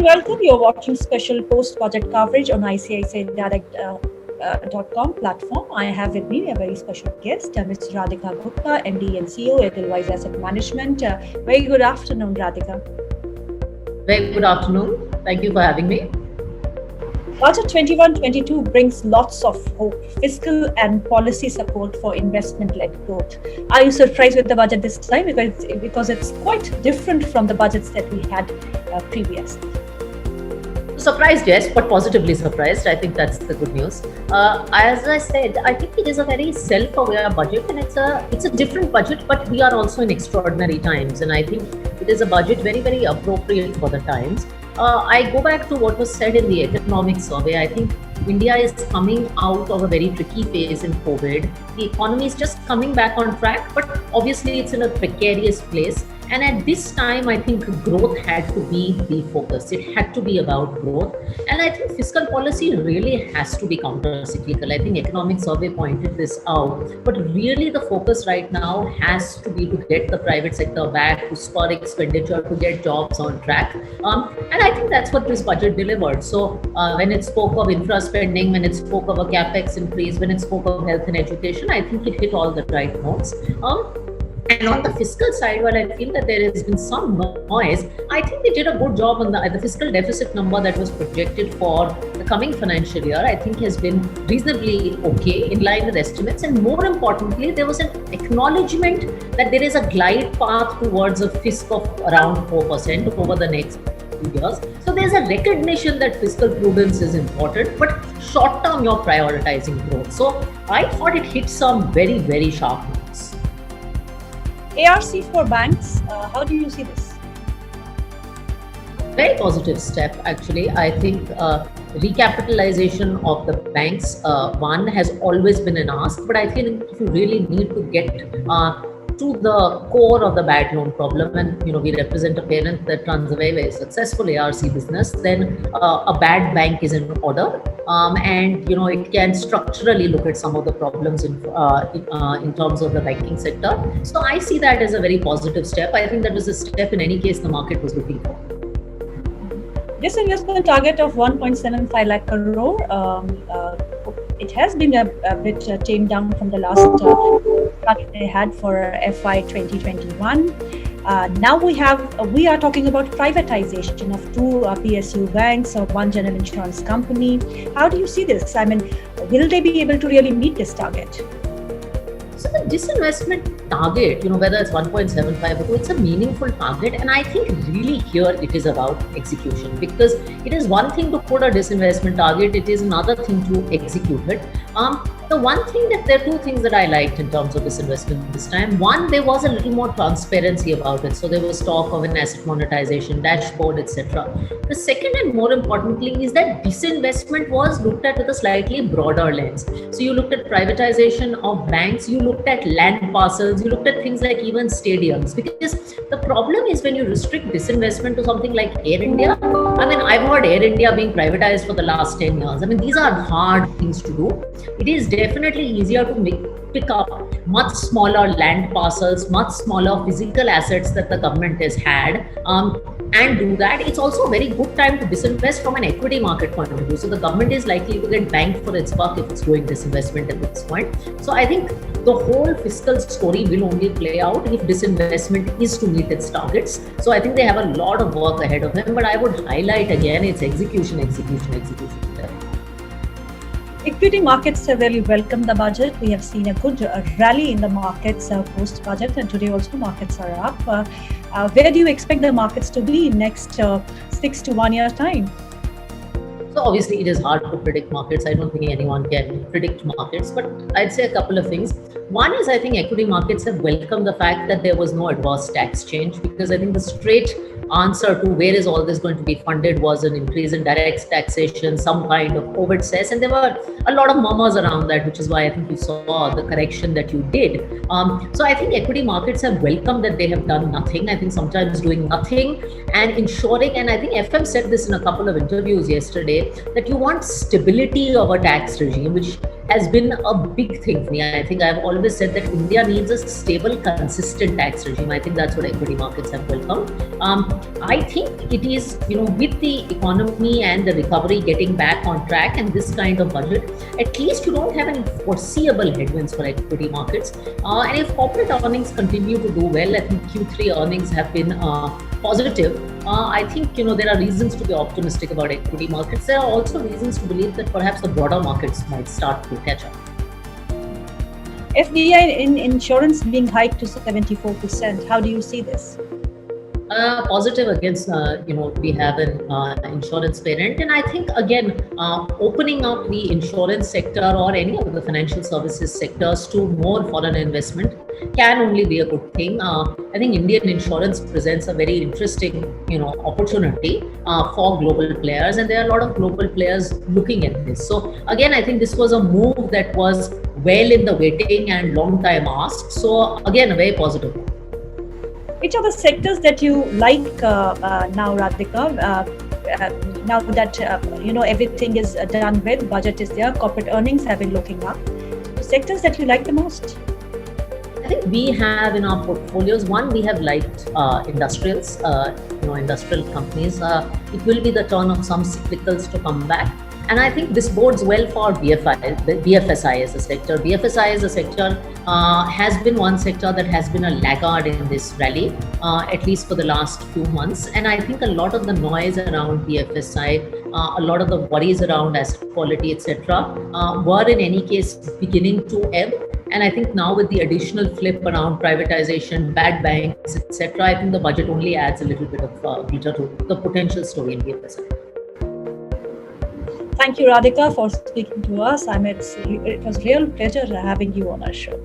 welcome. You're watching special post-budget coverage on ICICIdirect.com platform. I have with me a very special guest, Ms. Radhika Gupta, MD and CEO, Edelweiss Asset Management. Very good afternoon, Radhika. Very good afternoon. Thank you for having me. Budget 21-22 brings lots of hope, fiscal and policy support for investment-led growth. Are you surprised with the budget this time? Because it's quite different from the budgets that we had previously. Surprised, yes, but positively surprised. I think that's the good news. As I said, I think it is a very self-aware budget, and it's a different budget, but we are also in extraordinary times, and I think it is a budget very, very appropriate for the times. I go back to what was said in the economic survey. I think India is coming out of a very tricky phase in COVID. The economy is just coming back on track, but obviously it's in a precarious place. And at this time, I think growth had to be the focus. It had to be about growth. And I think fiscal policy really has to be counter-cyclical. I think economic survey pointed this out. But really the focus right now has to be to get the private sector back, to spur expenditure, to get jobs on track. And I think that's what this budget delivered. So when it spoke of infra spending, when it spoke of a capex increase, when it spoke of health and education, I think it hit all the right notes. And on the fiscal side, while I feel that there has been some noise, I think they did a good job on the fiscal deficit number that was projected for the coming financial year. I think has been reasonably okay, in line with estimates. And more importantly, there was an acknowledgement that there is a glide path towards a fisc of around 4% over the next few years. So there's a recognition that fiscal prudence is important, but short term, you're prioritizing growth. So I thought it hit some very, very sharp notes. ARC for banks, how do you see this? Very positive step, actually. I think recapitalization of the banks, one, has always been an ask, but I think if you really need to get to the core of the bad loan problem, and we represent a parent that runs a very, very successful ARC business, then a bad bank is in order, and it can structurally look at some of the problems in terms of the banking sector. So I see that as a very positive step. I think that was a step in any case the market was looking for. This investment target of 1.75 lakh crore, it has been a bit tamed down from the last target they had for FY 2021. Now we are talking about privatization of two PSU banks or one general insurance company. How do you see this? I mean, will they be able to really meet this target? So the disinvestment target, whether it's 1.75 or 2, it's a meaningful target. And I think really here it is about execution, because it is one thing to put a disinvestment target, it is another thing to execute it. The one thing there are two things that I liked in terms of disinvestment this time. One, there was a little more transparency about it. So there was talk of an asset monetization dashboard, etc. The second and more importantly is that disinvestment was looked at with a slightly broader lens. So you looked at privatization of banks, you looked at land parcels, you looked at things like even stadiums. Because the problem is when you restrict disinvestment to something like Air India, I mean, I've heard Air India being privatized for the last 10 years. I mean, these are hard things to do. It is definitely easier to pick up much smaller land parcels, much smaller physical assets that the government has had, and do that. It's also a very good time to disinvest from an equity market point of view. So the government is likely to get banged for its buck if it's doing disinvestment at this point. So I think the whole fiscal story will only play out if disinvestment is to meet its targets. So I think they have a lot of work ahead of them, but I would highlight again, it's execution. Equity markets have really welcomed the budget. We have seen a good rally in the markets post-budget, and today also markets are up. Where do you expect the markets to be in next 6 to 1 year time? So obviously it is hard to predict markets. I don't think anyone can predict markets, but I'd say a couple of things. One is I think equity markets have welcomed the fact that there was no adverse tax change, because I think the straight answer to where is all this going to be funded was an increase in direct taxation, some kind of COVID cess, and there were a lot of murmurs around that, which is why I think you saw the correction that you did. So I think equity markets have welcomed that they have done nothing. I think sometimes doing nothing and ensuring, and I think FM said this in a couple of interviews yesterday, that you want stability of a tax regime, which has been a big thing for me. I think I've always said that India needs a stable, consistent tax regime. I think that's what equity markets have welcomed. I think it is, with the economy and the recovery getting back on track and this kind of budget, at least you don't have any foreseeable headwinds for equity markets. And if corporate earnings continue to do well, I think Q3 earnings have been positive. I think there are reasons to be optimistic about equity markets. There are also reasons to believe that perhaps the broader markets might start to catch up. FDI in insurance being hiked to 74%. How do you see this? Positive against, we have an insurance parent. And I think, again, opening up the insurance sector or any of the financial services sectors to more foreign investment can only be a good thing. I think Indian insurance presents a very interesting, opportunity for global players. And there are a lot of global players looking at this. So again, I think this was a move that was well in the waiting and long time asked. So again, a very positive one. Which are the sectors that you like now, Radhika? Now that everything is done with, budget is there, corporate earnings have been looking up. Sectors that you like the most? I think we have in our portfolios, one, we have liked industrials, industrial companies. It will be the turn of some cyclicals to come back. And I think this bodes well for BFSI as a sector. BFSI as a sector has been one sector that has been a laggard in this rally, at least for the last few months. And I think a lot of the noise around BFSI, a lot of the worries around asset quality, etc., were in any case beginning to ebb. And I think now with the additional flip around privatization, bad banks, etc., I think the budget only adds a little bit of glitter to the potential story in BFSI. Thank you, Radhika, for speaking to us. It was a real pleasure having you on our show.